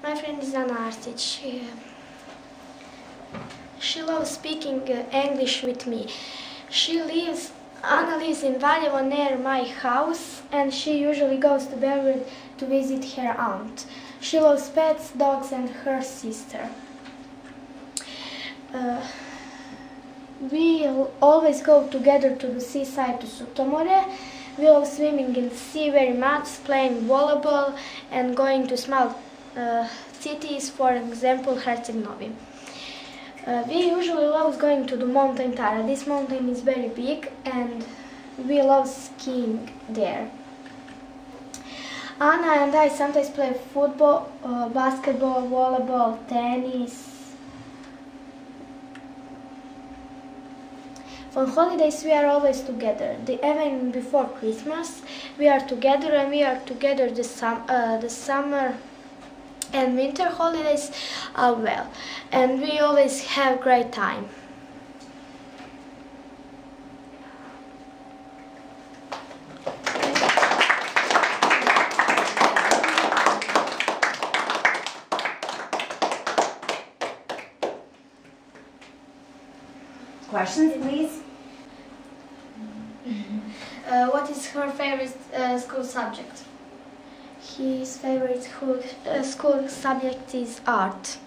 My friend is Anna Arsic. She loves speaking English with me. Anna lives in Valjevo near my house, and she usually goes to Belgrade to visit her aunt. She loves pets, dogs, and her sister. We always go together to the seaside to Sutomore. We love swimming in the sea very much, playing volleyball, and going to small cities, for example, Herceg Novi. We usually love going to the mountain Tara. This mountain is very big and we love skiing there. Anna and I sometimes play football, basketball, volleyball, tennis. On holidays we are always together. Even before Christmas we are together, and we are together the summer and winter holidays as well, and we always have great time. Questions, please? What is her favorite school subject? His favorite school subject is art.